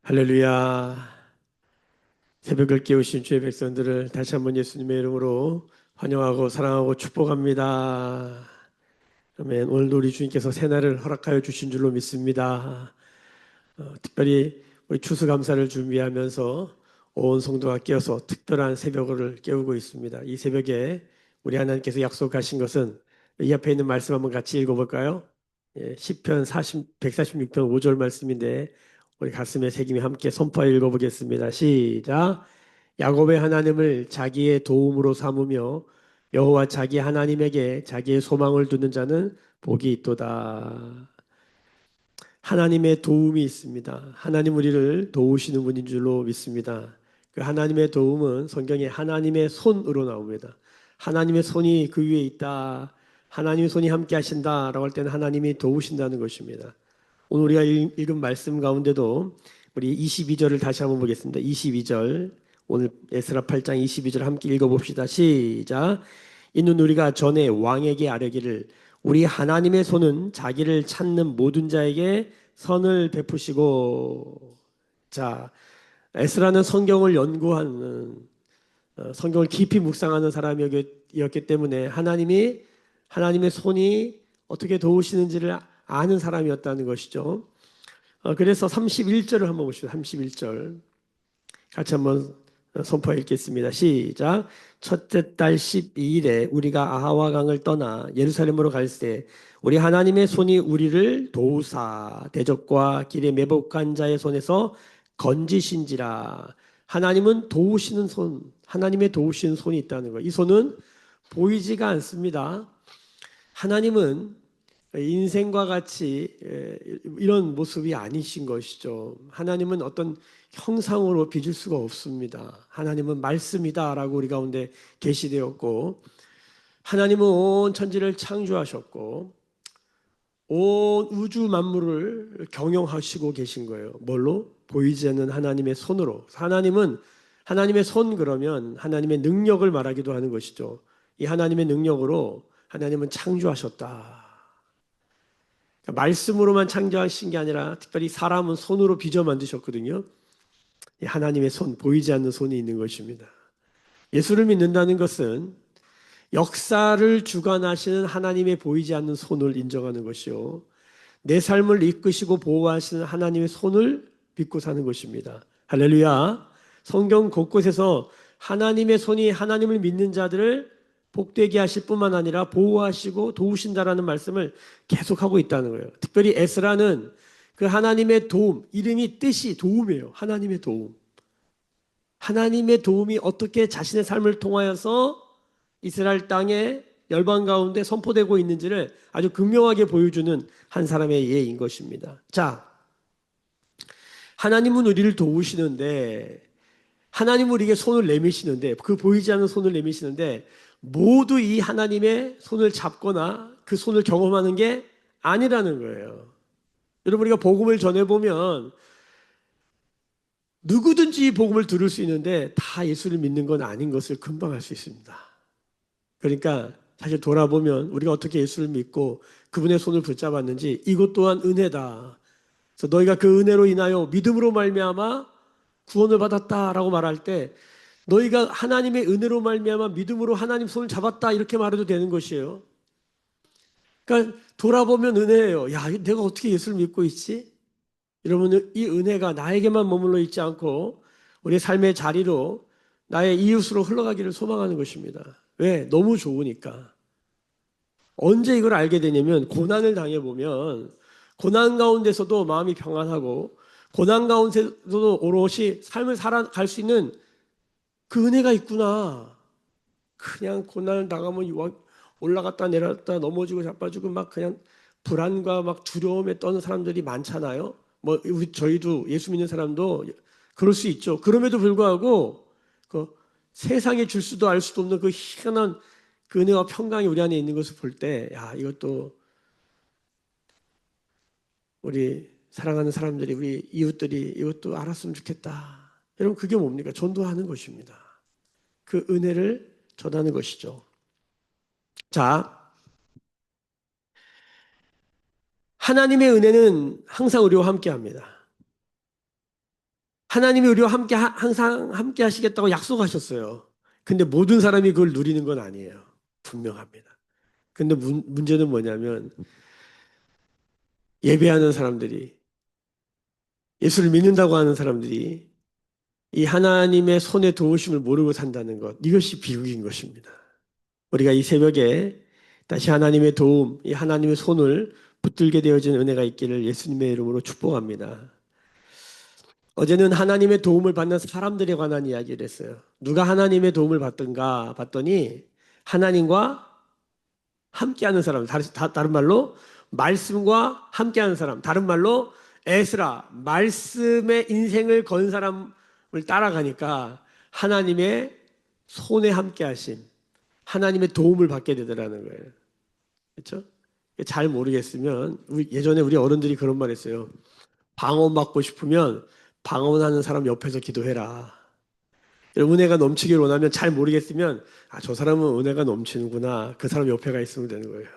할렐루야. 새벽을 깨우신 주의 백성들을 다시 한번 예수님의 이름으로 환영하고 사랑하고 축복합니다. 아멘. 오늘도 우리 주님께서 새날을 허락하여 주신 줄로 믿습니다. 특별히 우리 추수감사를 준비하면서 온 성도가 깨어서 특별한 새벽을 깨우고 있습니다. 이 새벽에 우리 하나님께서 약속하신 것은 이 앞에 있는 말씀 한번 같이 읽어볼까요? 시편 146편 5절 말씀인데 우리 가슴에 새기며 함께 선포해 읽어보겠습니다. 시작. 야곱의 하나님을 자기의 도움으로 삼으며 여호와 자기 하나님에게 자기의 소망을 두는 자는 복이 있도다. 하나님의 도움이 있습니다. 하나님 우리를 도우시는 분인 줄로 믿습니다. 그 하나님의 도움은 성경에 하나님의 손으로 나옵니다. 하나님의 손이 그 위에 있다. 하나님의 손이 함께 하신다라고 할 때는 하나님이 도우신다는 것입니다. 오늘 우리가 읽은 말씀 가운데도 우리 22절을 다시 한번 보겠습니다. 22절. 오늘 에스라 8장 22절 함께 읽어봅시다. 시작. 이는 우리가 전에 왕에게 아뢰기를 우리 하나님의 손은 자기를 찾는 모든 자에게 선을 베푸시고. 자, 에스라는 성경을 연구하는 성경을 깊이 묵상하는 사람이었기 때문에 하나님의 손이 어떻게 도우시는지를 아는 사람이었다는 것이죠. 그래서 31절을 한번 보시죠. 31절 같이 한번 선포해 읽겠습니다. 시작. 첫째 달 12일에 우리가 아하와 강을 떠나 예루살렘으로 갈 때 우리 하나님의 손이 우리를 도우사 대적과 길에 매복한 자의 손에서 건지신지라. 하나님은 도우시는 손, 하나님의 도우시는 손이 있다는 거예요. 이 손은 보이지가 않습니다. 하나님은 인생과 같이 이런 모습이 아니신 것이죠. 하나님은 어떤 형상으로 빚을 수가 없습니다. 하나님은 말씀이다라고 우리 가운데 계시되었고, 하나님은 온 천지를 창조하셨고 온 우주 만물을 경영하시고 계신 거예요. 뭘로? 보이지 않는 하나님의 손으로. 하나님은 하나님의 손 그러면 하나님의 능력을 말하기도 하는 것이죠. 이 하나님의 능력으로 하나님은 창조하셨다. 말씀으로만 창조하신 게 아니라 특별히 사람은 손으로 빚어 만드셨거든요. 하나님의 손, 보이지 않는 손이 있는 것입니다. 예수를 믿는다는 것은 역사를 주관하시는 하나님의 보이지 않는 손을 인정하는 것이요. 내 삶을 이끄시고 보호하시는 하나님의 손을 믿고 사는 것입니다. 할렐루야. 성경 곳곳에서 하나님의 손이 하나님을 믿는 자들을 복되게 하실 뿐만 아니라 보호하시고 도우신다라는 말씀을 계속하고 있다는 거예요. 특별히 에스라는 그 하나님의 도움, 이름이 뜻이 도움이에요. 하나님의 도움. 하나님의 도움이 어떻게 자신의 삶을 통하여서 이스라엘 땅에 열방 가운데 선포되고 있는지를 아주 극명하게 보여주는 한 사람의 예인 것입니다. 자, 하나님은 우리를 도우시는데, 하나님은 우리에게 손을 내미시는데, 그 보이지 않는 손을 내미시는데, 모두 이 하나님의 손을 잡거나 그 손을 경험하는 게 아니라는 거예요. 여러분, 우리가 복음을 전해보면 누구든지 복음을 들을 수 있는데 다 예수를 믿는 건 아닌 것을 금방 알 수 있습니다. 그러니까 사실 돌아보면 우리가 어떻게 예수를 믿고 그분의 손을 붙잡았는지 이것 또한 은혜다. 그래서 너희가 그 은혜로 인하여 믿음으로 말미암아 구원을 받았다라고 말할 때 너희가 하나님의 은혜로 말미암아 믿음으로 하나님 손을 잡았다 이렇게 말해도 되는 것이에요. 그러니까 돌아보면 은혜예요. 야, 내가 어떻게 예수를 믿고 있지? 여러분, 이 은혜가 나에게만 머물러 있지 않고 우리 삶의 자리로 나의 이웃으로 흘러가기를 소망하는 것입니다. 왜? 너무 좋으니까. 언제 이걸 알게 되냐면 고난을 당해보면 고난 가운데서도 마음이 평안하고 고난 가운데서도 오롯이 삶을 살아갈 수 있는 그 은혜가 있구나. 그냥 고난을 당하면 올라갔다 내려갔다 넘어지고 자빠지고 막 그냥 불안과 막 두려움에 떠는 사람들이 많잖아요. 뭐 저희도 예수 믿는 사람도 그럴 수 있죠. 그럼에도 불구하고 그 세상에 줄 수도 알 수도 없는 그 희한한 그 은혜와 평강이 우리 안에 있는 것을 볼 때, 야, 이것도 우리 사랑하는 사람들이 우리 이웃들이 이것도 알았으면 좋겠다. 여러분 그게 뭡니까? 전도하는 것입니다. 그 은혜를 전하는 것이죠. 자, 하나님의 은혜는 항상 우리와 함께 합니다. 하나님이 우리와 함께 항상 함께 하시겠다고 약속하셨어요. 근데 모든 사람이 그걸 누리는 건 아니에요. 분명합니다. 근데 문제는 뭐냐면 예배하는 사람들이 예수를 믿는다고 하는 사람들이 이 하나님의 손에 도우심을 모르고 산다는 것, 이것이 비극인 것입니다. 우리가 이 새벽에 다시 하나님의 도움, 이 하나님의 손을 붙들게 되어진 은혜가 있기를 예수님의 이름으로 축복합니다. 어제는 하나님의 도움을 받는 사람들에 관한 이야기를 했어요. 누가 하나님의 도움을 받던가 봤더니 하나님과 함께하는 사람, 다른 말로 말씀과 함께하는 사람, 다른 말로 에스라, 말씀의 인생을 건 사람을 따라가니까 하나님의 손에 함께하심, 하나님의 도움을 받게 되더라는 거예요. 그렇죠? 잘 모르겠으면 예전에 우리 어른들이 그런 말 했어요. 방언 받고 싶으면 방언하는 사람 옆에서 기도해라. 은혜가 넘치길 원하면 잘 모르겠으면 저 사람은 은혜가 넘치는구나. 그 사람 옆에 가 있으면 되는 거예요.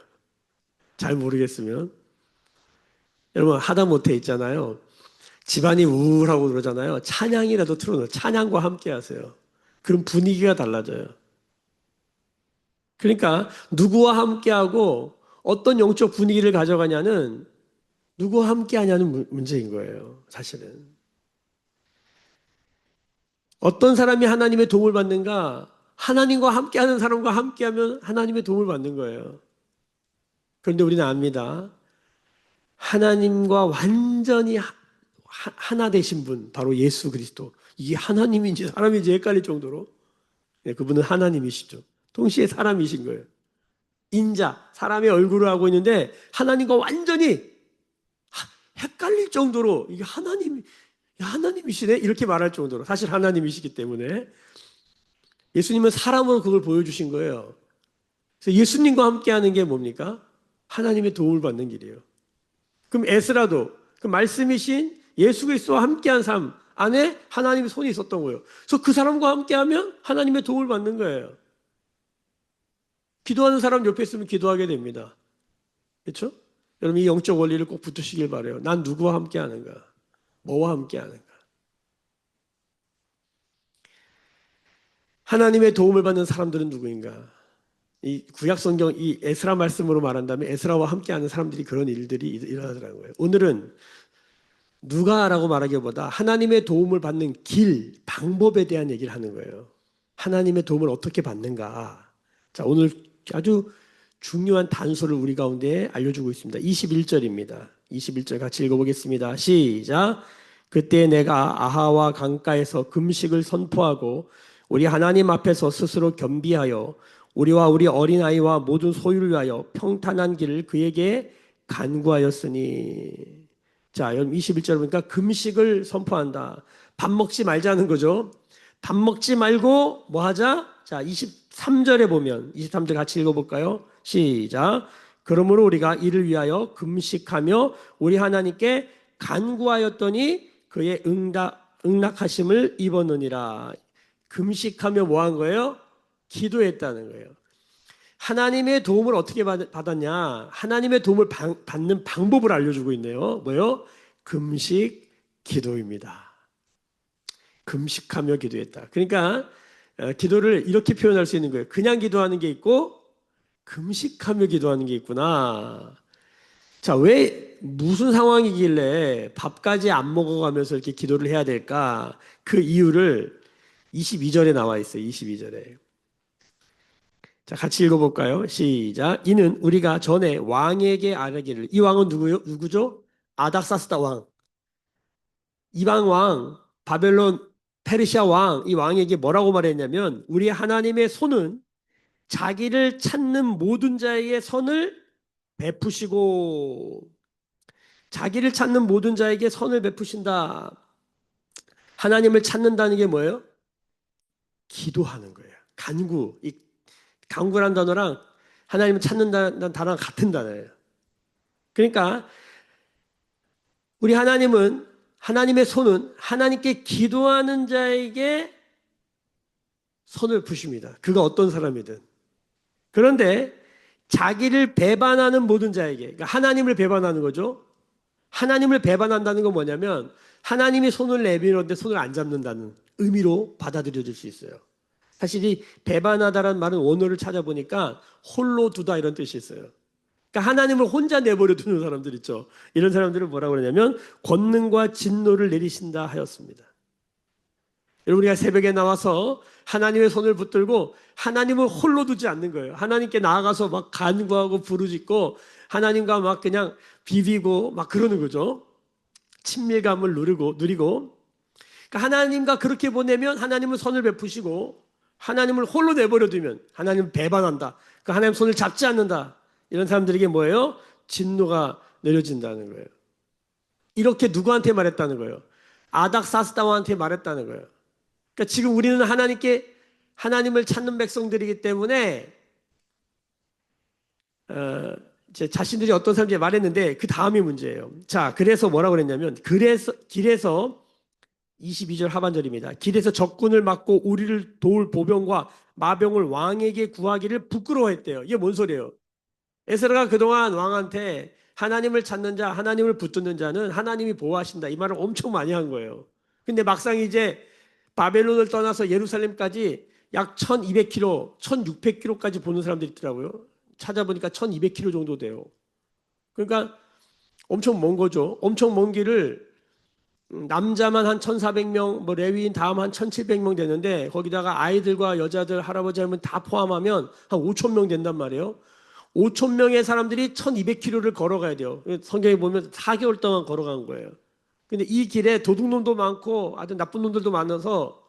잘 모르겠으면. 여러분 하다못해 있잖아요. 집안이 우울하고 그러잖아요. 찬양이라도 틀어놓어요. 찬양과 함께 하세요. 그럼 분위기가 달라져요. 그러니까 누구와 함께하고 어떤 영적 분위기를 가져가냐는 누구와 함께하냐는 문제인 거예요. 사실은. 어떤 사람이 하나님의 도움을 받는가? 하나님과 함께하는 사람과 함께하면 하나님의 도움을 받는 거예요. 그런데 우리는 압니다. 하나님과 완전히 하나 되신 분, 바로 예수 그리스도. 이게 하나님인지 사람인지 헷갈릴 정도로 그분은 하나님이시죠. 동시에 사람이신 거예요. 인자, 사람의 얼굴을 하고 있는데 하나님과 완전히 헷갈릴 정도로 이게 하나님이시네? 이렇게 말할 정도로 사실 하나님이시기 때문에 예수님은 사람으로 그걸 보여주신 거예요. 그래서 예수님과 함께하는 게 뭡니까? 하나님의 도움을 받는 길이에요. 그럼 에스라도 그 말씀이신 예수 그리스도와 함께한 삶 안에 하나님의 손이 있었던 거예요. 그래서 그 사람과 함께하면 하나님의 도움을 받는 거예요. 기도하는 사람 옆에 있으면 기도하게 됩니다. 그렇죠? 여러분 이 영적 원리를 꼭 붙으시길 바라요. 난 누구와 함께하는가? 뭐와 함께하는가? 하나님의 도움을 받는 사람들은 누구인가? 이 구약 성경 이 에스라 말씀으로 말한다면 에스라와 함께하는 사람들이 그런 일들이 일어나더라고요. 오늘은 누가라고 말하기보다 하나님의 도움을 받는 길, 방법에 대한 얘기를 하는 거예요. 하나님의 도움을 어떻게 받는가? 자, 오늘 아주 중요한 단서를 우리 가운데 알려주고 있습니다. 21절입니다. 21절 같이 읽어보겠습니다. 시작. 그때 내가 아하와 강가에서 금식을 선포하고 우리 하나님 앞에서 스스로 겸비하여 우리와 우리 어린아이와 모든 소유를 위하여 평탄한 길을 그에게 간구하였으니. 자, 여러분 21절 보니까 금식을 선포한다. 밥 먹지 말자는 거죠. 밥 먹지 말고 뭐 하자? 자, 23절에 보면 23절 같이 읽어볼까요? 시작. 그러므로 우리가 이를 위하여 금식하며 우리 하나님께 간구하였더니 그의 응답하심을 입었느니라. 금식하며 뭐 한 거예요? 기도했다는 거예요. 하나님의 도움을 어떻게 받았냐? 하나님의 도움을 받는 방법을 알려주고 있네요. 뭐요? 금식, 기도입니다. 금식하며 기도했다. 그러니까 기도를 이렇게 표현할 수 있는 거예요. 그냥 기도하는 게 있고 금식하며 기도하는 게 있구나. 자, 왜 무슨 상황이길래 밥까지 안 먹어가면서 이렇게 기도를 해야 될까? 그 이유를 22절에 나와 있어요. 22절에. 자, 같이 읽어볼까요? 시작. 이는 우리가 전에 왕에게 아뢰기를. 이 왕은 누구죠? 아닥사스다 왕. 이방 왕, 바벨론, 페르시아 왕, 이 왕에게 뭐라고 말했냐면 우리 하나님의 손은 자기를 찾는 모든 자에게 선을 베푸시고 자기를 찾는 모든 자에게 선을 베푸신다. 하나님을 찾는다는 게 뭐예요? 기도하는 거예요. 간구. 이 간구란 단어랑 하나님을 찾는다는 단어랑 같은 단어예요. 그러니까 우리 하나님의 손은 하나님께 기도하는 자에게 손을 푸십니다. 그가 어떤 사람이든. 그런데 자기를 배반하는 모든 자에게, 그러니까 하나님을 배반하는 거죠. 하나님을 배반한다는 건 뭐냐면 하나님이 손을 내밀었는데 손을 안 잡는다는 의미로 받아들여질 수 있어요. 사실 이 배반하다라는 말은 원어를 찾아보니까 홀로 두다 이런 뜻이 있어요. 그러니까 하나님을 혼자 내버려 두는 사람들 있죠. 이런 사람들을 뭐라고 그러냐면 권능과 진노를 내리신다 하였습니다. 여러분, 우리가 새벽에 나와서 하나님의 손을 붙들고 하나님을 홀로 두지 않는 거예요. 하나님께 나아가서 막 간구하고 부르짖고 하나님과 막 그냥 비비고 막 그러는 거죠. 친밀감을 누리고. 그러니까 하나님과 그렇게 보내면 하나님은 손을 베푸시고 하나님을 홀로 내버려 두면 하나님은 배반한다. 그 하나님 손을 잡지 않는다. 이런 사람들에게 뭐예요? 진노가 내려진다는 거예요. 이렇게 누구한테 말했다는 거예요? 아닥사스다와한테 말했다는 거예요. 그러니까 지금 우리는 하나님을 찾는 백성들이기 때문에 이제 자신들이 어떤 사람인지 말했는데 그 다음이 문제예요. 자, 그래서 뭐라고 그랬냐면 길에서 22절 하반절입니다. 길에서 적군을 막고 우리를 도울 보병과 마병을 왕에게 구하기를 부끄러워했대요. 이게 뭔 소리예요? 에스라가 그동안 왕한테 하나님을 찾는 자, 하나님을 붙드는 자는 하나님이 보호하신다. 이 말을 엄청 많이 한 거예요. 근데 막상 이제 바벨론을 떠나서 예루살렘까지 약 1200km, 1600km까지 보는 사람들이 있더라고요. 찾아보니까 1200km 정도 돼요. 그러니까 엄청 먼 거죠. 엄청 먼 길을 남자만 한 1400명, 뭐 레위인 다음 한 1700명 되는데 거기다가 아이들과 여자들, 할아버지 할머니 다 포함하면 한 5000명 된단 말이에요. 5000명의 사람들이 1200km를 걸어가야 돼요. 성경에 보면 4개월 동안 걸어간 거예요. 근데 이 길에 도둑놈도 많고 아주 나쁜 놈들도 많아서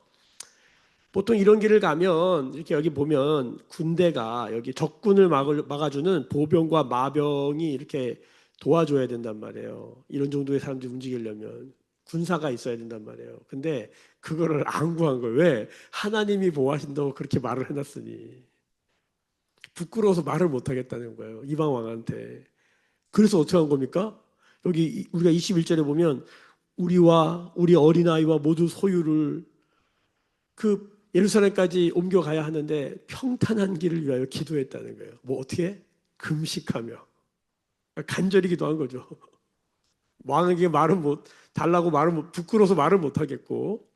보통 이런 길을 가면 이렇게 여기 보면 군대가 여기 적군을 막아주는 보병과 마병이 이렇게 도와줘야 된단 말이에요. 이런 정도의 사람들이 움직이려면 군사가 있어야 된단 말이에요. 근데 그거를 안 구한 거예요. 왜? 하나님이 보호하신다고 그렇게 말을 해놨으니. 부끄러워서 말을 못 하겠다는 거예요. 이방 왕한테. 그래서 어떻게 한 겁니까? 여기 우리가 21절에 보면 우리와 우리 어린아이와 모두 소유를 그 예루살렘까지 옮겨가야 하는데 평탄한 길을 위하여 기도했다는 거예요. 뭐 어떻게? 금식하며. 간절히 기도한 거죠. 왕에게 말은 달라고 부끄러워서 말을 못 하겠고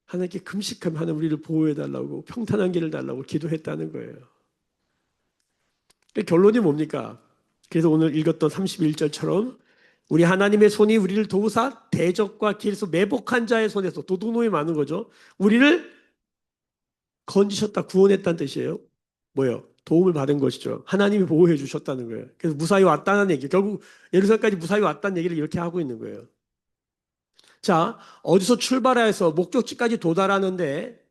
하나님께 금식하며 하나님 우리를 보호해 달라고 평탄한 길을 달라고 기도했다는 거예요. 결론이 뭡니까? 그래서 오늘 읽었던 31절처럼 우리 하나님의 손이 우리를 도우사 대적과 길에서 매복한 자의 손에서 도둑놈이 많은 거죠. 우리를 건지셨다, 구원했다는 뜻이에요. 뭐예요? 도움을 받은 것이죠. 하나님이 보호해 주셨다는 거예요. 그래서 무사히 왔다는 얘기. 결국 예루살렘까지 무사히 왔다는 얘기를 이렇게 하고 있는 거예요. 자, 어디서 출발해서 목적지까지 도달하는데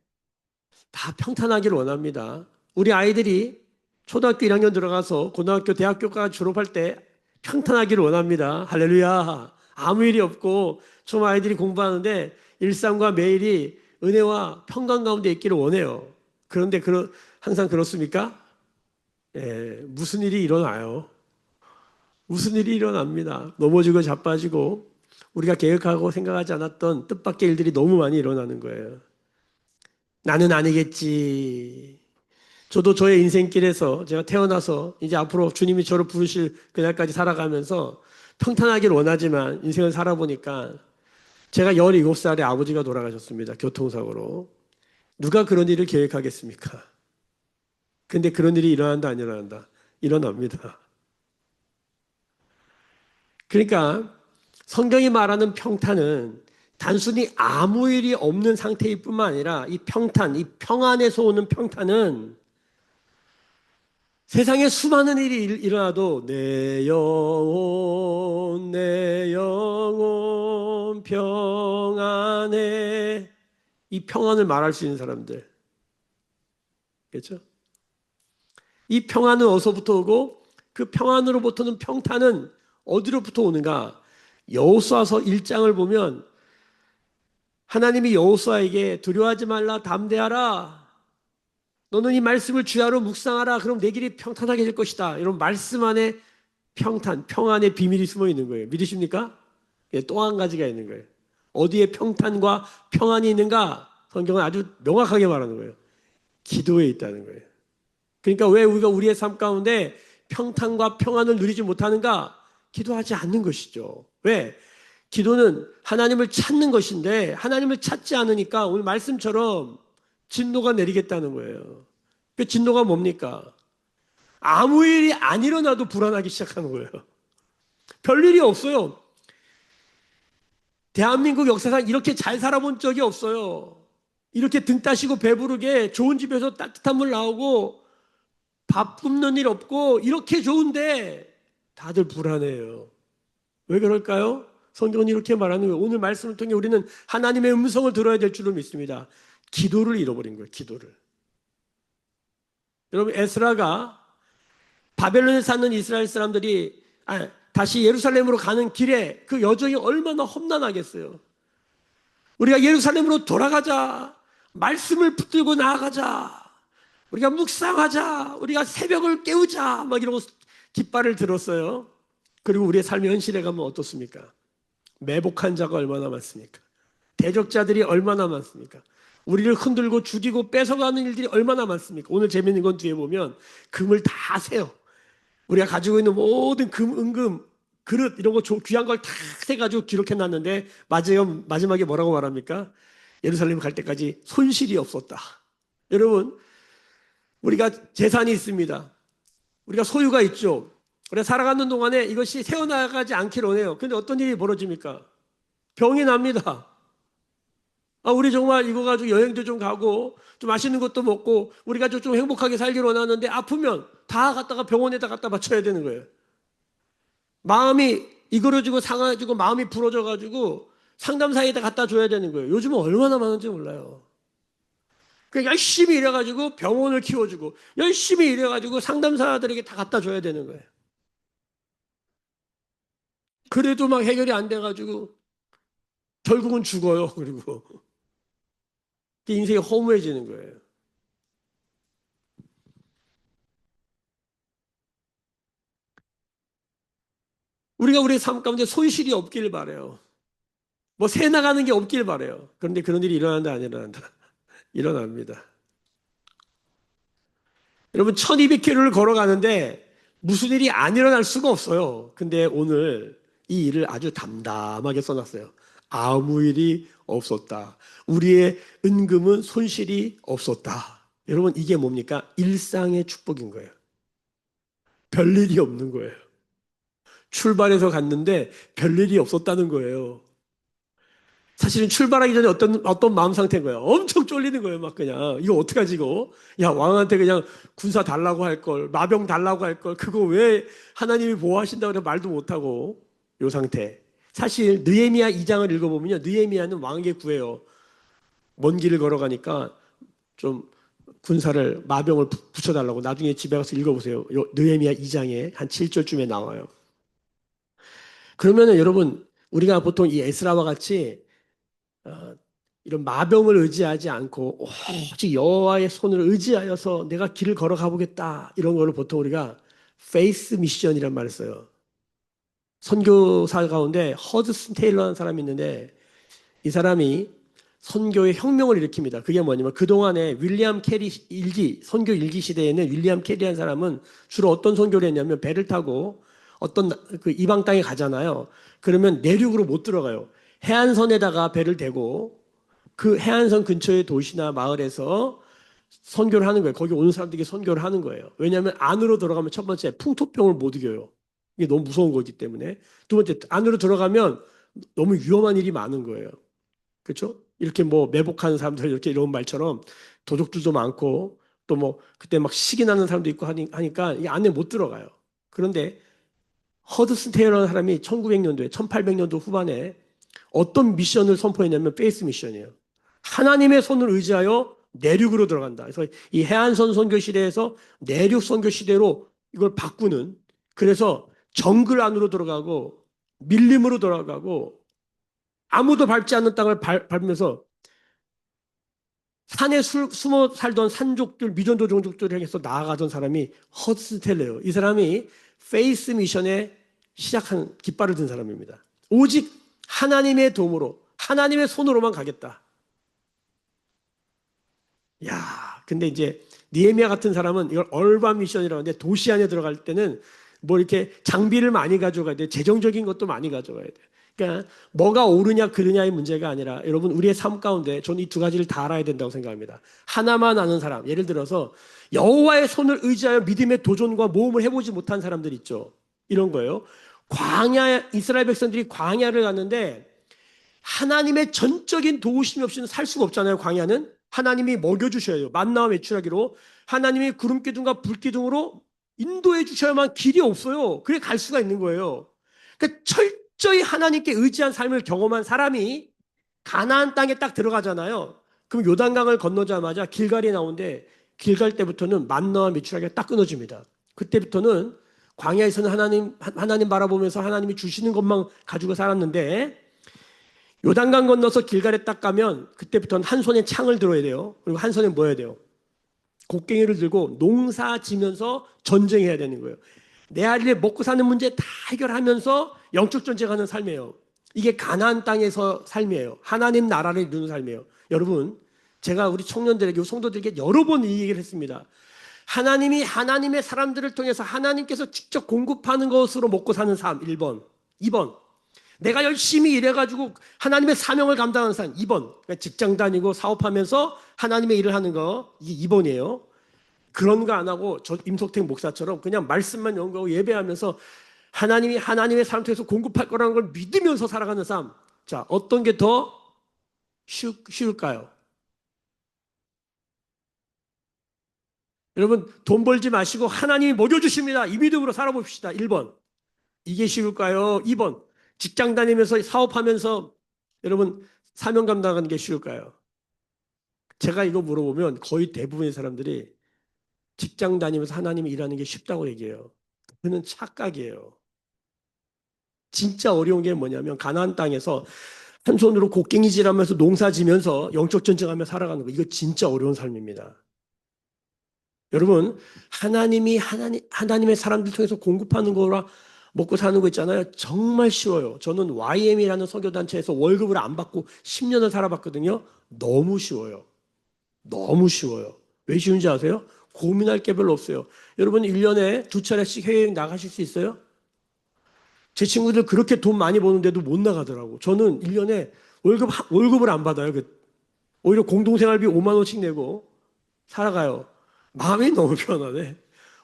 다 평탄하기를 원합니다. 우리 아이들이 초등학교 1학년 들어가서 고등학교, 대학교까지 졸업할 때 평탄하기를 원합니다. 할렐루야. 아무 일이 없고 좀 아이들이 공부하는데 일상과 매일이 은혜와 평강 가운데 있기를 원해요. 그런데 항상 그렇습니까? 예, 무슨 일이 일어나요? 무슨 일이 일어납니다. 넘어지고 자빠지고 우리가 계획하고 생각하지 않았던 뜻밖의 일들이 너무 많이 일어나는 거예요. 나는 아니겠지. 저도 저의 인생길에서 제가 태어나서 이제 앞으로 주님이 저를 부르실 그날까지 살아가면서 평탄하길 원하지만 인생을 살아보니까 제가 17살에 아버지가 돌아가셨습니다. 교통사고로. 누가 그런 일을 계획하겠습니까? 근데 그런 일이 일어난다, 안 일어난다? 일어납니다. 그러니까 성경이 말하는 평탄은 단순히 아무 일이 없는 상태일 뿐만 아니라 이 평탄, 이 평안에서 오는 평탄은 세상에 수많은 일이 일어나도 내 영혼 평안해, 이 평안을 말할 수 있는 사람들, 그렇죠? 이 평안은 어디서부터 오고 그 평안으로부터는 평탄은 어디로부터 오는가? 여호수아서 1장을 보면 하나님이 여호수아에게 두려워하지 말라, 담대하라, 너는 이 말씀을 주야로 묵상하라, 그럼 내 길이 평탄하게 될 것이다. 이런 말씀 안에 평탄, 평안의 비밀이 숨어 있는 거예요. 믿으십니까? 예, 또 한 가지가 있는 거예요. 어디에 평탄과 평안이 있는가? 성경은 아주 명확하게 말하는 거예요. 기도에 있다는 거예요. 그러니까 왜 우리가 우리의 삶 가운데 평탄과 평안을 누리지 못하는가? 기도하지 않는 것이죠. 왜? 기도는 하나님을 찾는 것인데 하나님을 찾지 않으니까 오늘 말씀처럼 진노가 내리겠다는 거예요. 그 진노가 뭡니까? 아무 일이 안 일어나도 불안하기 시작하는 거예요. 별일이 없어요. 대한민국 역사상 이렇게 잘 살아본 적이 없어요. 이렇게 등 따시고 배부르게 좋은 집에서 따뜻한 물 나오고 밥 굶는 일 없고 이렇게 좋은데 다들 불안해요. 왜 그럴까요? 성경은 이렇게 말하는 거예요. 오늘 말씀을 통해 우리는 하나님의 음성을 들어야 될 줄로 믿습니다. 기도를 잃어버린 거예요. 기도를. 여러분 에스라가 바벨론에 사는 이스라엘 사람들이 다시 예루살렘으로 가는 길에 그 여정이 얼마나 험난하겠어요. 우리가 예루살렘으로 돌아가자. 말씀을 붙들고 나아가자. 우리가 묵상하자. 우리가 새벽을 깨우자. 막 이러고 깃발을 들었어요. 그리고 우리의 삶의 현실에 가면 어떻습니까? 매복한 자가 얼마나 많습니까? 대적자들이 얼마나 많습니까? 우리를 흔들고 죽이고 뺏어가는 일들이 얼마나 많습니까? 오늘 재밌는 건 뒤에 보면 금을 다 세요. 우리가 가지고 있는 모든 금, 은금, 그릇 이런 거 귀한 걸 다 세가지고 기록해놨는데 마지막에 뭐라고 말합니까? 예루살렘 갈 때까지 손실이 없었다. 여러분 우리가 재산이 있습니다. 우리가 소유가 있죠. 우리가 살아가는 동안에 이것이 새어나가지 않기를 원해요. 근데 어떤 일이 벌어집니까? 병이 납니다. 우리 정말 이거 가지고 여행도 좀 가고 좀 맛있는 것도 먹고 우리 가족 좀 행복하게 살기를 원하는데 아프면 다 갖다가 병원에다 갖다 바쳐야 되는 거예요. 마음이 이그러지고 상해지고 마음이 부러져가지고 상담사에다 갖다 줘야 되는 거예요. 요즘은 얼마나 많은지 몰라요. 그러니까 열심히 일해가지고 병원을 키워주고 열심히 일해가지고 상담사들에게 다 갖다 줘야 되는 거예요. 그래도 막 해결이 안 돼가지고 결국은 죽어요. 그리고 인생이 허무해지는 거예요. 우리가 우리 삶 가운데 손실이 없길 바래요. 뭐 새 나가는 게 없길 바래요. 그런데 그런 일이 일어난다 안 일어난다? 일어납니다. 여러분 1200km를 걸어가는데 무슨 일이 안 일어날 수가 없어요. 근데 오늘 이 일을 아주 담담하게 써놨어요. 아무 일이 없었다. 우리의 은금은 손실이 없었다. 여러분 이게 뭡니까? 일상의 축복인 거예요. 별일이 없는 거예요. 출발해서 갔는데 별일이 없었다는 거예요. 사실은 출발하기 전에 어떤 마음 상태인 거예요. 엄청 쫄리는 거예요. 막 그냥 이거 어떡하지 이거? 야 왕한테 그냥 군사 달라고 할 걸, 마병 달라고 할 걸, 그거 왜 하나님이 보호하신다고 해서 말도 못하고 요 상태. 사실 느헤미야 2장을 읽어보면요, 느헤미야는 왕에게 구해요. 먼 길을 걸어가니까 좀 군사를 마병을 붙여달라고. 나중에 집에 가서 읽어보세요. 느헤미야 2장에 한 7절쯤에 나와요. 그러면은 여러분 우리가 보통 이 에스라와 같이 이런 마병을 의지하지 않고 오직 여호와의 손을 의지하여서 내가 길을 걸어가 보겠다, 이런 거를 보통 우리가 페이스 미션이란 말을 써요. 선교사 가운데 허드슨 테일러라는 사람이 있는데 이 사람이 선교의 혁명을 일으킵니다. 그게 뭐냐면 그동안에 윌리엄 캐리 일기, 선교 일기 시대에는 윌리엄 캐리라는 사람은 주로 어떤 선교를 했냐면 배를 타고 어떤 그 이방 땅에 가잖아요. 그러면 내륙으로 못 들어가요. 해안선에다가 배를 대고 그 해안선 근처의 도시나 마을에서 선교를 하는 거예요. 거기 오는 사람들에게 선교를 하는 거예요. 왜냐하면 안으로 들어가면 첫 번째 풍토병을 못 이겨요. 이게 너무 무서운 거기 때문에. 두 번째 안으로 들어가면 너무 위험한 일이 많은 거예요. 그렇죠? 이렇게 뭐 매복하는 사람들 이렇게 이런 말처럼 도적들도 많고 또 뭐 그때 막 시기 나는 사람도 있고 하니까 이 안에 못 들어가요. 그런데 허드슨 테일러라는 사람이 1900년도에 1800년도 후반에 어떤 미션을 선포했냐면 페이스 미션이에요. 하나님의 손을 의지하여 내륙으로 들어간다. 그래서 이 해안선 선교 시대에서 내륙 선교 시대로 이걸 바꾸는, 그래서 정글 안으로 들어가고 밀림으로 들어가고 아무도 밟지 않는 땅을 밟으면서 산에 숨어 살던 산족들, 미전도 종족들을 향해서 나아가던 사람이 허드슨 테일러예요. 이 사람이 페이스 미션에 시작한 깃발을 든 사람입니다. 오직 하나님의 도움으로, 하나님의 손으로만 가겠다. 야, 근데 이제 느헤미야 같은 사람은 이걸 얼반 미션이라고 하는데 도시 안에 들어갈 때는 뭐 이렇게 장비를 많이 가져가야 돼. 재정적인 것도 많이 가져가야 돼. 그러니까 뭐가 옳으냐 그르냐의 문제가 아니라 여러분 우리의 삶 가운데 저는 이 두 가지를 다 알아야 된다고 생각합니다. 하나만 아는 사람, 예를 들어서 여호와의 손을 의지하여 믿음의 도전과 모험을 해보지 못한 사람들 있죠. 이런 거예요. 이스라엘 백성들이 광야를 갔는데 하나님의 전적인 도우심이 없이는 살 수가 없잖아요. 광야는 하나님이 먹여주셔야 돼요. 만나와 메추라기로 하나님이 구름 기둥과 불 기둥으로 인도해 주셔야만 길이 없어요. 그래 갈 수가 있는 거예요. 그러니까 철저히 하나님께 의지한 삶을 경험한 사람이 가나안 땅에 딱 들어가잖아요. 그럼 요단강을 건너자마자 길갈이 나오는데 길갈 때부터는 만나와 메추라기가 딱 끊어집니다. 그때부터는 광야에서는 하나님 바라보면서 하나님이 주시는 것만 가지고 살았는데 요단강 건너서 길갈에 딱 가면 그때부터는 한 손에 창을 들어야 돼요. 그리고 한 손에 뭐 해야 돼요? 곡괭이를 들고 농사 지면서 전쟁해야 되는 거예요. 내 아이를 먹고 사는 문제 다 해결하면서 영적 전쟁하는 삶이에요. 이게 가나안 땅에서 삶이에요. 하나님 나라를 이루는 삶이에요. 여러분, 제가 우리 청년들에게 성도들에게 여러 번 이 얘기를 했습니다. 하나님이 하나님의 사람들을 통해서 하나님께서 직접 공급하는 것으로 먹고 사는 삶 1번. 2번. 내가 열심히 일해가지고 하나님의 사명을 감당하는 사람 2번. 그러니까 직장 다니고 사업하면서 하나님의 일을 하는 거 이게 2번이에요. 그런 거 안 하고 저 임석택 목사처럼 그냥 말씀만 연구하고 예배하면서 하나님이 하나님의 사람 통해서 공급할 거라는 걸 믿으면서 살아가는 삶. 자, 어떤 게 더 쉬울까요? 여러분, 돈 벌지 마시고 하나님이 먹여주십니다. 이 믿음으로 살아봅시다. 1번. 이게 쉬울까요? 2번. 직장 다니면서 사업하면서 여러분, 사명 감당하는 게 쉬울까요? 제가 이거 물어보면 거의 대부분의 사람들이 직장 다니면서 하나님이 일하는 게 쉽다고 얘기해요. 그는 착각이에요. 진짜 어려운 게 뭐냐면 가나안 땅에서 한 손으로 곡괭이질하면서 농사지면서 영적 전쟁하며 살아가는 거. 이거 진짜 어려운 삶입니다. 여러분, 하나님의 사람들 통해서 공급하는 거라 먹고 사는 거 있잖아요. 정말 쉬워요. 저는 YM이라는 선교단체에서 월급을 안 받고 10년을 살아봤거든요. 너무 쉬워요. 너무 쉬워요. 왜 쉬운지 아세요? 고민할 게 별로 없어요. 여러분 1년에 2차례씩 해외여행 나가실 수 있어요? 제 친구들 그렇게 돈 많이 버는데도 못 나가더라고. 저는 1년에 월급을 안 받아요. 오히려 공동생활비 5만 원씩 내고 살아가요. 마음이 너무 편하네.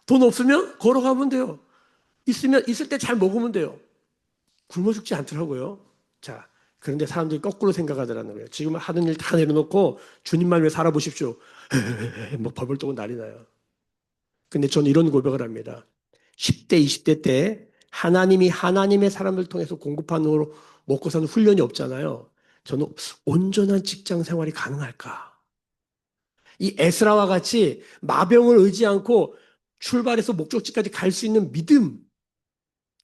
돈 없으면 걸어가면 돼요. 있을 때 잘 먹으면 돼요. 굶어 죽지 않더라고요. 자, 그런데 사람들이 거꾸로 생각하더라는 거예요. 지금 하는 일 다 내려놓고 주님만 위해 살아보십시오. 뭐 벌벌 떠고 난리 나요. 근데 저는 이런 고백을 합니다. 10대, 20대 때 하나님이 하나님의 사람을 통해서 공급하는 으로 먹고 사는 훈련이 없잖아요. 저는 온전한 직장 생활이 가능할까? 이 에스라와 같이 마병을 의지 않고 출발해서 목적지까지 갈 수 있는 믿음,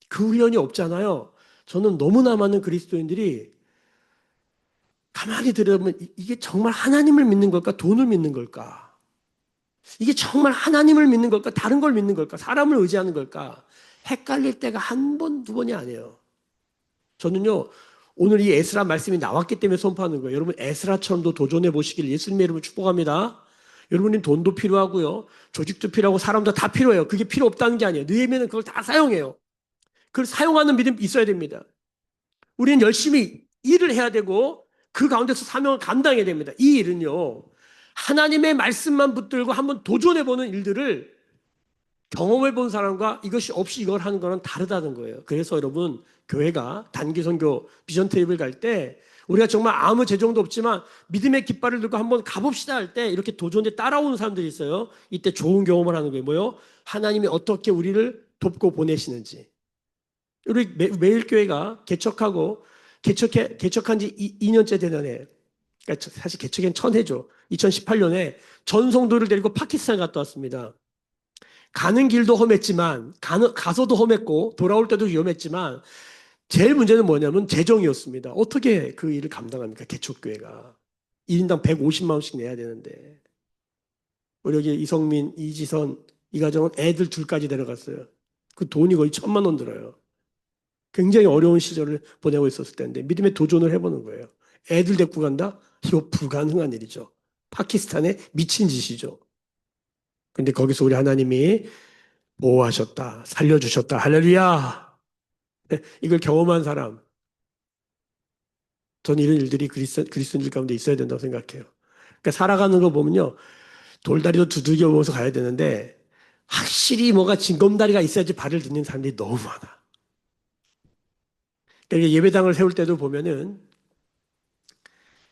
그 훈련이 없잖아요. 저는 너무나 많은 그리스도인들이 가만히 들여다보면 이게 정말 하나님을 믿는 걸까? 돈을 믿는 걸까? 이게 정말 하나님을 믿는 걸까? 다른 걸 믿는 걸까? 사람을 의지하는 걸까? 헷갈릴 때가 한 번, 두 번이 아니에요. 저는요, 오늘 이 에스라 말씀이 나왔기 때문에 선포하는 거예요. 여러분, 에스라처럼도 도전해 보시길 예수님의 이름으로 축복합니다. 여러분님 돈도 필요하고요. 조직도 필요하고 사람도 다 필요해요. 그게 필요 없다는 게 아니에요. 느헤미야는 그걸 다 사용해요. 그걸 사용하는 믿음 있어야 됩니다. 우리는 열심히 일을 해야 되고 그 가운데서 사명을 감당해야 됩니다. 이 일은요. 하나님의 말씀만 붙들고 한번 도전해보는 일들을 경험해 본 사람과 이것이 없이 이걸 하는 거는 다르다는 거예요. 그래서 여러분 교회가 단기 선교 비전 테이블 갈 때 우리가 정말 아무 재정도 없지만 믿음의 깃발을 들고 한번 가봅시다 할 때 이렇게 도전에 따라오는 사람들이 있어요. 이때 좋은 경험을 하는 거예요. 뭐요? 하나님이 어떻게 우리를 돕고 보내시는지. 우리 매일 교회가 개척한 지 2년째 되는 해. 그러니까 사실 개척엔 1000해죠. 2018년에 전 성도를 데리고 파키스탄 갔다 왔습니다. 가는 길도 험했지만 가서도 험했고 돌아올 때도 위험했지만 제일 문제는 뭐냐면 재정이었습니다. 어떻게 그 일을 감당합니까? 개척교회가 1인당 150만 원씩 내야 되는데 우리 여기 이성민, 이지선 이 가정은 애들 둘까지 데려갔어요. 그 돈이 거의 1000만 원 들어요. 굉장히 어려운 시절을 보내고 있었을 때인데 믿음의 도전을 해보는 거예요. 애들 데리고 간다? 이거 불가능한 일이죠. 파키스탄에 미친 짓이죠. 근데 거기서 우리 하나님이 보호하셨다, 살려주셨다, 할렐루야. 이걸 경험한 사람, 저는 이런 일들이 그리스도인들 가운데 있어야 된다고 생각해요. 그러니까 살아가는 거 보면요. 돌다리도 두들겨 보면서 가야 되는데 확실히 뭐가 징검다리가 있어야지 발을 딛는 사람들이 너무 많아. 그러니까 예배당을 세울 때도 보면은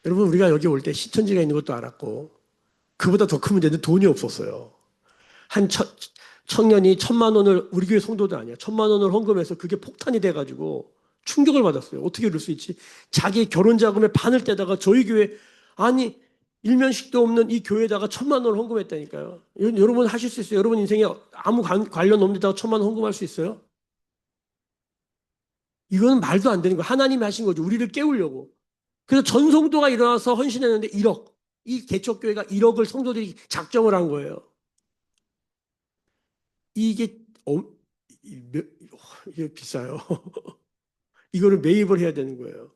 여러분 우리가 여기 올 때 신천지가 있는 것도 알았고 그보다 더 큰 문제는 돈이 없었어요. 한 청년이 1,000만 원을 우리 교회 성도도 아니야. 1,000만 원을 헌금해서 그게 폭탄이 돼가지고 충격을 받았어요. 어떻게 이럴 수 있지? 자기 결혼 자금의 반을 떼다가 저희 교회 아니 일면식도 없는 이 교회에다가 1,000만 원을 헌금했다니까요. 여러분 하실 수 있어요. 여러분 인생에 아무 관련 없는 데다가 1,000만 원 헌금할 수 있어요? 이거는 말도 안 되는 거예요. 하나님이 하신 거죠. 우리를 깨우려고. 그래서 전성도가 일어나서 헌신했는데 1억. 이 개척교회가 1억을 성도들이 작정을 한 거예요. 이게 이게 비싸요. 이거를 매입을 해야 되는 거예요.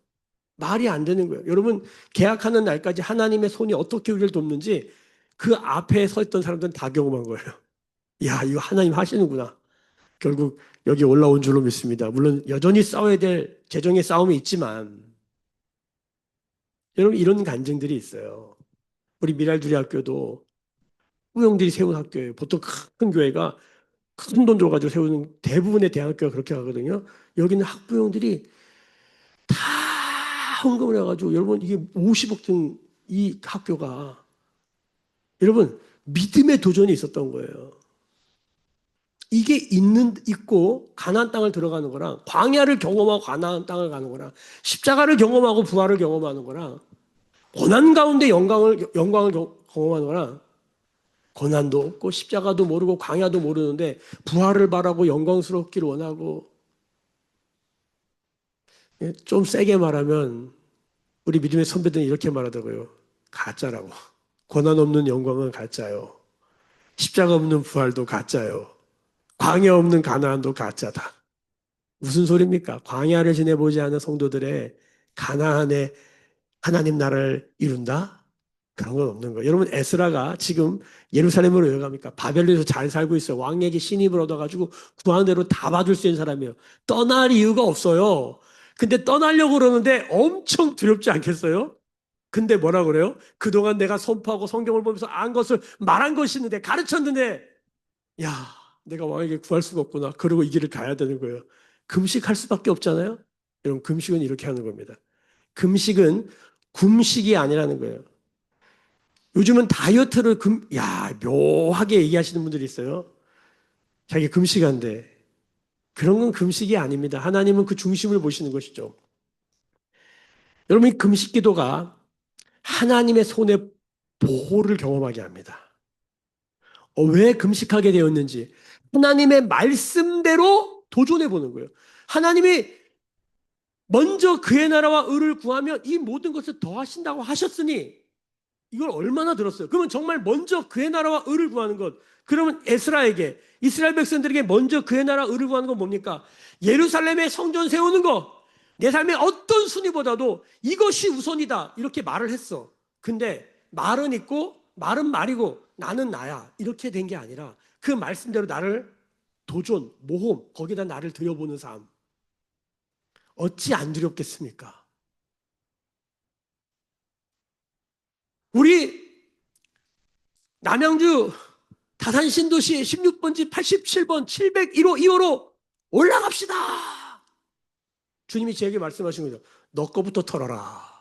말이 안 되는 거예요. 여러분 계약하는 날까지 하나님의 손이 어떻게 우리를 돕는지 그 앞에 서 있던 사람들은 다 경험한 거예요. 야, 이거 하나님 하시는구나. 결국 여기 올라온 줄로 믿습니다. 물론 여전히 싸워야 될 재정의 싸움이 있지만 여러분 이런 간증들이 있어요. 우리 미랄두리 학교도 후영들이 세운 학교예요. 보통 큰 교회가 큰 돈 들어가지고 세우는 대부분의 대학교가 그렇게 하거든요. 여기는 학부형들이 다 헌금을 해가지고 여러분 이게 50억 든 이 학교가 여러분 믿음의 도전이 있었던 거예요. 이게 있고 가나안 땅을 들어가는 거랑 광야를 경험하고 가나안 땅을 가는 거랑 십자가를 경험하고 부활을 경험하는 거랑 고난 가운데 영광을 경험하는 거랑 고난도 없고 십자가도 모르고 광야도 모르는데 부활을 바라고 영광스럽기를 원하고 좀 세게 말하면 우리 믿음의 선배들은 이렇게 말하더라고요. 가짜라고. 고난 없는 영광은 가짜요. 십자가 없는 부활도 가짜요. 광야 없는 가나안도 가짜다. 무슨 소리입니까? 광야를 지내보지 않은 성도들의 가나안의 하나님 나라를 이룬다? 그런 건 없는 거예요. 여러분 에스라가 지금 예루살렘으로 왜 갑니까? 바벨론에서 잘 살고 있어요. 왕에게 신임을 얻어가지고 구하는 대로 다 받을 수 있는 사람이에요. 떠날 이유가 없어요. 근데 떠나려고 그러는데 엄청 두렵지 않겠어요? 근데 뭐라 그래요? 그동안 내가 선포하고 성경을 보면서 안 것을 말한 것이 있는데 가르쳤는데 야 내가 왕에게 구할 수가 없구나. 그러고 이 길을 가야 되는 거예요. 금식할 수밖에 없잖아요. 여러분 금식은 이렇게 하는 겁니다. 금식은 굶식이 아니라는 거예요. 요즘은 다이어트를 묘하게 얘기하시는 분들이 있어요. 자기 금식한데 그런 건 금식이 아닙니다. 하나님은 그 중심을 보시는 것이죠. 여러분 이 금식 기도가 하나님의 손의 보호를 경험하게 합니다. 왜 금식하게 되었는지 하나님의 말씀대로 도전해 보는 거예요. 하나님이 먼저 그의 나라와 의를 구하면 이 모든 것을 더하신다고 하셨으니 이걸 얼마나 들었어요? 그러면 정말 먼저 그의 나라와 의를 구하는 것. 그러면 에스라에게 이스라엘 백성들에게 먼저 그의 나라 의를 구하는 건 뭡니까? 예루살렘에 성전 세우는 거. 내 삶의 어떤 순위보다도 이것이 우선이다. 이렇게 말을 했어. 근데 말은 있고 말은 말이고 나는 나야. 이렇게 된 게 아니라 그 말씀대로 나를 도전, 모험, 거기다 나를 들여보는 삶. 어찌 안 두렵겠습니까? 우리 남양주 다산 신도시 16번지 87번 701호 2호로 올라갑시다. 주님이 제게 말씀하신 거죠. 너 거부터 털어라.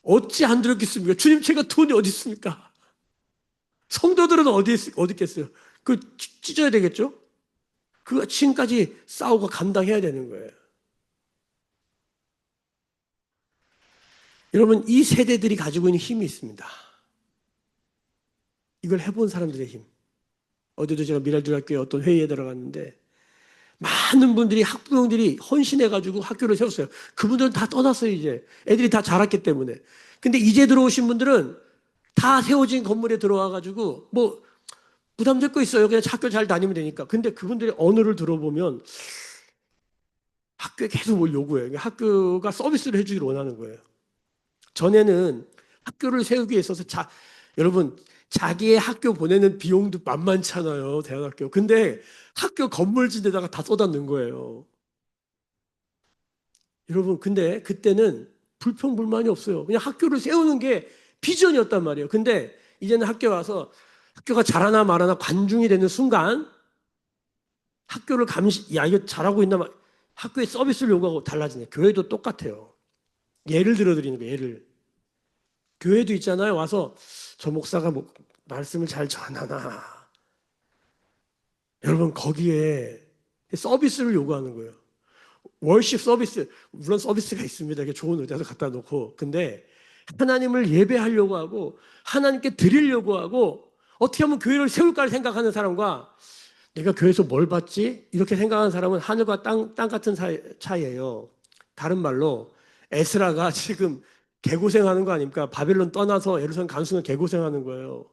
어찌 안 들었겠습니까? 주님 제가 돈이 어디 있습니까? 성도들은 어디 있겠어요? 그 찢어야 되겠죠? 그 지금까지 싸우고 감당해야 되는 거예요. 여러분 이 세대들이 가지고 있는 힘이 있습니다. 이걸 해본 사람들의 힘. 어제도 제가 미랄중학교에 어떤 회의에 들어갔는데 많은 분들이 학부형들이 헌신해가지고 학교를 세웠어요. 그분들은 다 떠났어요 이제. 애들이 다 자랐기 때문에. 근데 이제 들어오신 분들은 다 세워진 건물에 들어와가지고 뭐 부담될 거 있어요. 그냥 학교 잘 다니면 되니까. 근데 그분들의 언어를 들어보면 학교에 계속 뭘 요구해요. 학교가 서비스를 해주기를 원하는 거예요. 전에는 학교를 세우기 위해 있어서 여러분 자기의 학교 보내는 비용도 만만찮아요. 대안학교. 근데 학교 건물 짓는 데다가 다 쏟아넣은 거예요. 여러분, 근데 그때는 불평불만이 없어요. 그냥 학교를 세우는 게 비전이었단 말이에요. 근데 이제는 학교 와서 학교가 잘하나 말하나 관중이 되는 순간 학교를 야, 이거 잘하고 있나 말, 학교에 서비스를 요구하고 달라지네. 교회도 똑같아요. 예를 들어 드리는 거예요, 예를. 교회도 있잖아요. 와서 저 목사가 뭐 말씀을 잘 전하나. 여러분, 거기에 서비스를 요구하는 거예요. 월십 서비스, 물론 서비스가 있습니다. 이게 좋은 의자도 갖다 놓고. 근데 하나님을 예배하려고 하고 하나님께 드리려고 하고 어떻게 하면 교회를 세울까 생각하는 사람과 내가 교회에서 뭘 받지? 이렇게 생각하는 사람은 하늘과 땅 같은 차이예요. 다른 말로 에스라가 지금 개고생하는 거 아닙니까? 바벨론 떠나서 예루살렘 가는 순간 개고생하는 거예요.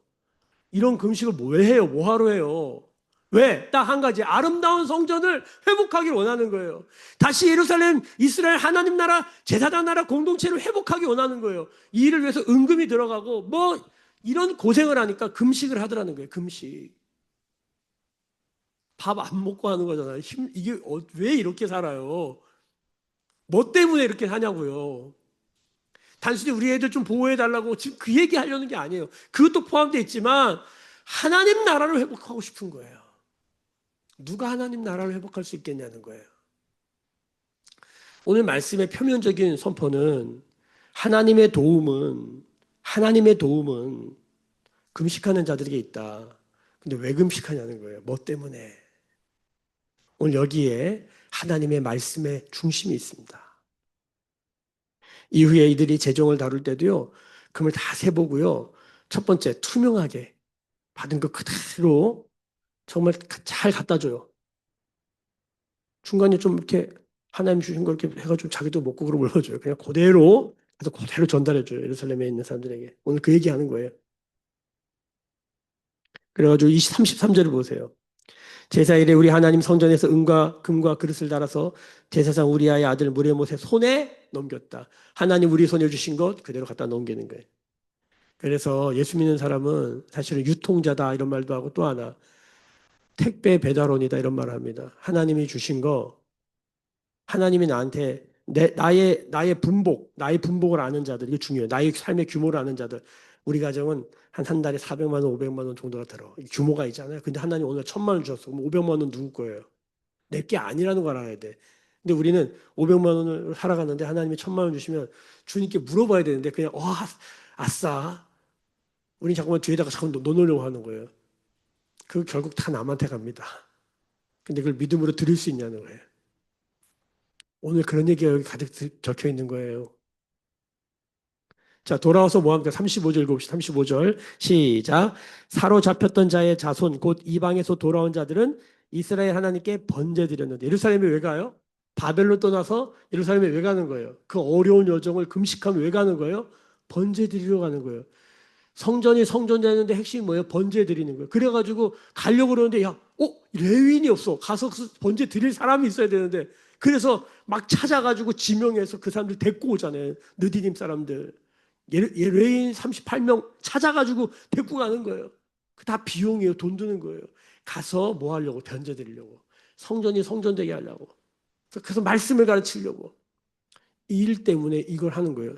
이런 금식을 왜 해요? 뭐 하러 해요? 왜? 딱 한 가지. 아름다운 성전을 회복하길 원하는 거예요. 다시 예루살렘, 이스라엘 하나님 나라, 제사장 나라 공동체를 회복하기 원하는 거예요. 이 일을 위해서 은금이 들어가고 뭐 이런 고생을 하니까 금식을 하더라는 거예요. 금식. 밥 안 먹고 하는 거잖아요. 이게 왜 이렇게 살아요? 뭐 때문에 이렇게 사냐고요. 단순히 우리 애들 좀 보호해달라고 지금 그 얘기 하려는 게 아니에요. 그것도 포함되어 있지만 하나님 나라를 회복하고 싶은 거예요. 누가 하나님 나라를 회복할 수 있겠냐는 거예요. 오늘 말씀의 표면적인 선포는 하나님의 도움은 금식하는 자들에게 있다. 근데 왜 금식하냐는 거예요. 뭐 때문에? 오늘 여기에 하나님의 말씀의 중심이 있습니다. 이후에 이들이 재정을 다룰 때도요, 금을 다 세보고요. 첫 번째, 투명하게 받은 것 그대로 정말 잘 갖다 줘요. 중간에 좀 이렇게 하나님 주신 걸 이렇게 해가지고 자기도 먹고 그러고 물어줘요. 그냥 그대로 전달해줘요. 예루살렘에 있는 사람들에게. 오늘 그 얘기 하는 거예요. 그래가지고 33절을 보세요. 제사일에 우리 하나님 성전에서 은과 금과 그릇을 달아서 제사장 우리아의 아들 무레못의 손에 넘겼다. 하나님 우리 손에 주신 것 그대로 갖다 넘기는 거예요. 그래서 예수 믿는 사람은 사실은 유통자다 이런 말도 하고 또 하나 택배 배달원이다 이런 말을 합니다. 하나님이 주신 거 하나님이 나한테 나의 분복을 아는 자들 이게 중요해요. 나의 삶의 규모를 아는 자들 우리 가정은 한 달에 400만 원, 500만 원 정도가 들어. 규모가 있잖아요. 근데 하나님 오늘 1,000만 원 주셨어. 그럼 500만 원 누구 거예요? 내 게 아니라는 걸 알아야 돼. 근데 우리는 500만 원을 살아가는데 하나님이 1,000만 원 주시면 주님께 물어봐야 되는데 그냥 아싸. 우리 자꾸만 뒤에다가 자꾸 넣어놓으려고 하는 거예요. 그 결국 다 남한테 갑니다. 근데 그걸 믿음으로 드릴 수 있냐는 거예요. 오늘 그런 얘기가 여기 가득 적혀 있는 거예요. 자, 돌아와서 뭐 합니까? 35절 읽어봅시다. 35절. 시작. 사로잡혔던 자의 자손, 곧 이방에서 돌아온 자들은 이스라엘 하나님께 번제 드렸는데, 예루살렘에 왜 가요? 바벨로 떠나서 예루살렘에 왜 가는 거예요? 그 어려운 여정을 금식하면 왜 가는 거예요? 번제 드리러 가는 거예요. 성전이 성전되는데 핵심이 뭐예요? 번제 드리는 거예요. 그래가지고 가려고 그러는데 레위인이 없어. 가서 번제 드릴 사람이 있어야 되는데 그래서 막 찾아가지고 지명해서 그 사람들 데리고 오잖아요. 느디님 사람들. 레위인 38명 찾아가지고 데리고 가는 거예요. 그 다 비용이에요. 돈 드는 거예요. 가서 뭐 하려고? 번제 드리려고. 성전이 성전되게 하려고. 그래서 말씀을 가르치려고. 이 일 때문에 이걸 하는 거예요.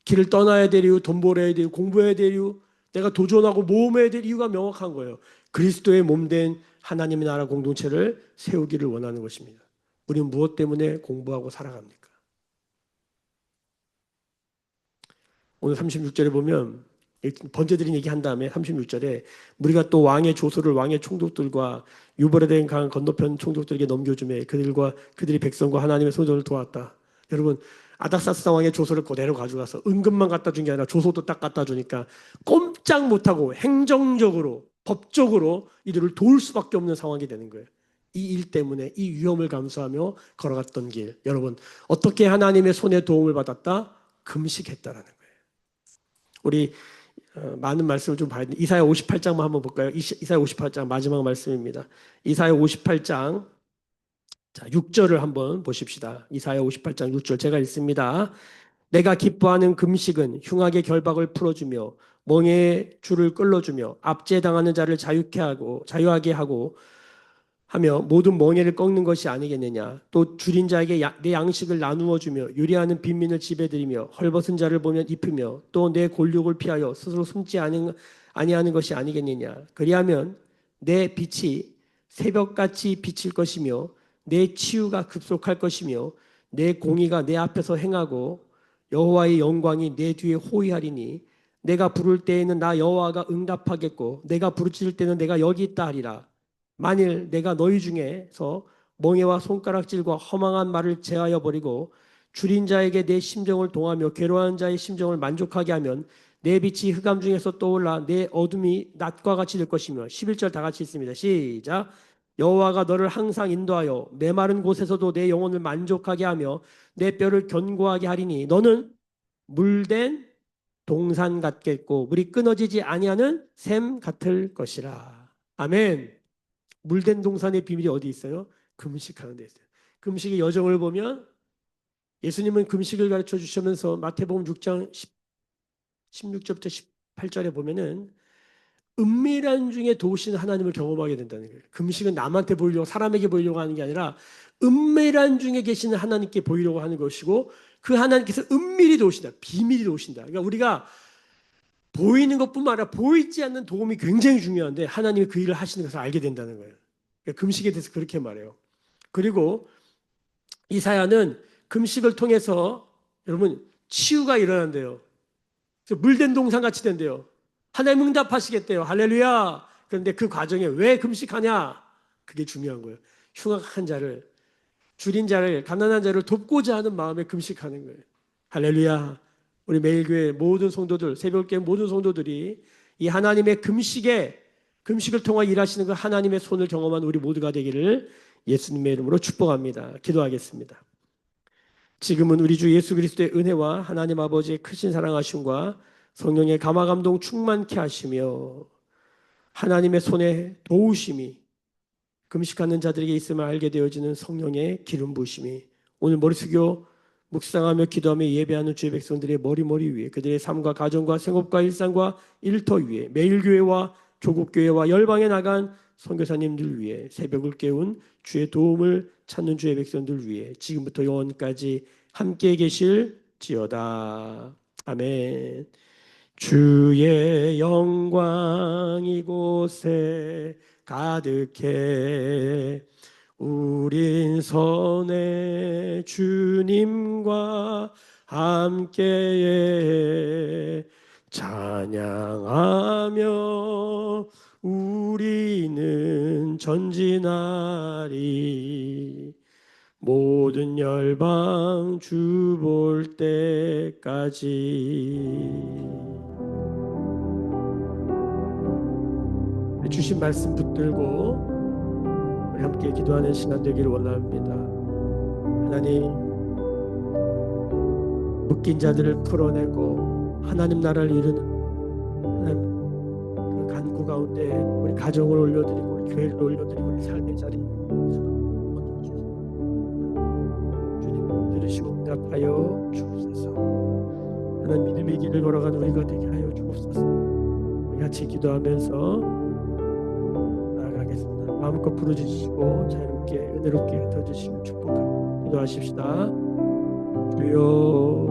길을 떠나야 되리요, 돈 벌어야 되리요, 공부해야 되리요, 내가 도전하고 모험해야 될 이유가 명확한 거예요. 그리스도의 몸된 하나님의 나라 공동체를 세우기를 원하는 것입니다. 우리는 무엇 때문에 공부하고 살아갑니까? 오늘 36절에 보면 번제드린 얘기한 다음에 36절에 우리가 또 왕의 조소를 왕의 총독들과 유버레된 강 건너편 총독들에게 넘겨주매 그들이 백성과 하나님의 소전을 도왔다. 여러분 아닥사스 왕의 조소를 그대로 가져가서 은금만 갖다 준 게 아니라 조소도 딱 갖다 주니까 꼼짝 못하고 행정적으로 법적으로 이들을 도울 수밖에 없는 상황이 되는 거예요. 이 일 때문에 이 위험을 감수하며 걸어갔던 길. 여러분 어떻게 하나님의 손에 도움을 받았다? 금식했다라는 거예요. 우리 많은 말씀을 좀 봐야 되는데 이사야 58장만 한번 볼까요? 이사야 58장 마지막 말씀입니다. 이사야 58장 자, 6절을 한번 보십시다. 이사야 58장 6절 제가 읽습니다. 내가 기뻐하는 금식은 흉악의 결박을 풀어주며 멍에의 줄을 끌어주며 압제당하는 자를 자유하게 하고 하며 모든 멍에를 꺾는 것이 아니겠느냐. 또 줄인 자에게 내 양식을 나누어 주며 유리하는 빈민을 지배드리며 헐벗은 자를 보면 입히며 또 내 골육을 피하여 스스로 숨지 아니하는 것이 아니겠느냐. 그리하면 내 빛이 새벽같이 비칠 것이며 내 치유가 급속할 것이며 내 공의가 내 앞에서 행하고 여호와의 영광이 내 뒤에 호위하리니 내가 부를 때에는 나 여호와가 응답하겠고 내가 부르짖을 때는 내가 여기 있다 하리라. 만일 내가 너희 중에서 멍에와 손가락질과 허망한 말을 제하여 버리고 줄인 자에게 내 심정을 동하며 괴로워하는 자의 심정을 만족하게 하면 내 빛이 흑암 중에서 떠올라 내 어둠이 낮과 같이 될 것이며 11절 다 같이 있습니다. 시작. 여호와가 너를 항상 인도하여 메마른 곳에서도 내 영혼을 만족하게 하며 내 뼈를 견고하게 하리니 너는 물된 동산 같겠고 물이 끊어지지 아니하는 샘 같을 것이라. 아멘. 물된 동산의 비밀이 어디 있어요? 금식하는 데 있어요. 금식의 여정을 보면 예수님은 금식을 가르쳐 주시면서 마태복음 6장 16절부터 18절에 보면은 은밀한 중에 도우시는 하나님을 경험하게 된다는 거예요. 금식은 남한테 보이려고 사람에게 보이려고 하는 게 아니라 은밀한 중에 계시는 하나님께 보이려고 하는 것이고 그 하나님께서 은밀히 도우신다. 비밀이 도우신다. 그러니까 우리가 보이는 것뿐만 아니라 보이지 않는 도움이 굉장히 중요한데 하나님이 그 일을 하시는 것을 알게 된다는 거예요. 그러니까 금식에 대해서 그렇게 말해요. 그리고 이사야는 금식을 통해서 여러분 치유가 일어난대요. 물된 동산 같이 된대요. 하나님 응답하시겠대요. 할렐루야. 그런데 그 과정에 왜 금식하냐? 그게 중요한 거예요. 흉악한 자를, 줄인 자를, 가난한 자를 돕고자 하는 마음에 금식하는 거예요. 할렐루야. 우리 매일교회 모든 성도들, 새벽교회 모든 성도들이 이 하나님의 금식을 통해 일하시는 그 하나님의 손을 경험한 우리 모두가 되기를 예수님의 이름으로 축복합니다. 기도하겠습니다. 지금은 우리 주 예수 그리스도의 은혜와 하나님 아버지의 크신 사랑하심과 성령의 감화감동 충만케 하시며 하나님의 손에 도우심이 금식하는 자들에게 있음을 알게 되어지는 성령의 기름 부으심이 오늘 머리 숙여 묵상하며 기도하며 예배하는 주의 백성들의 머리 위에 그들의 삶과 가정과 생업과 일상과 일터 위에 매일교회와 조국교회와 열방에 나간 선교사님들 위해 새벽을 깨운 주의 도움을 찾는 주의 백성들 위해 지금부터 영원까지 함께 계실지어다. 아멘. 주의 영광 이곳에 가득해 우린 선의 주님과 함께해 찬양하며 우리는 전진하리 모든 열방 주 볼 때까지. 주신 말씀 붙들고 우리 함께 기도하는 시간 되기를 원합니다. 하나님, 묶인 자들을 풀어내고 하나님 나라를 이루는 하나님 그 간구 가운데 우리 가정을 올려드리고 우리 교회를 올려드리고 우리 삶의 자리 주님 들으시고 응답하여 주옵소서. 하나님 믿음의 길을 걸어가는 우리가 되게 하여 주옵소서. 우리 같이 기도하면서 마음껏 부르짖으시고 자유롭게 은혜롭게 흩어주시면 축복합니다. 기도하십시다. 주여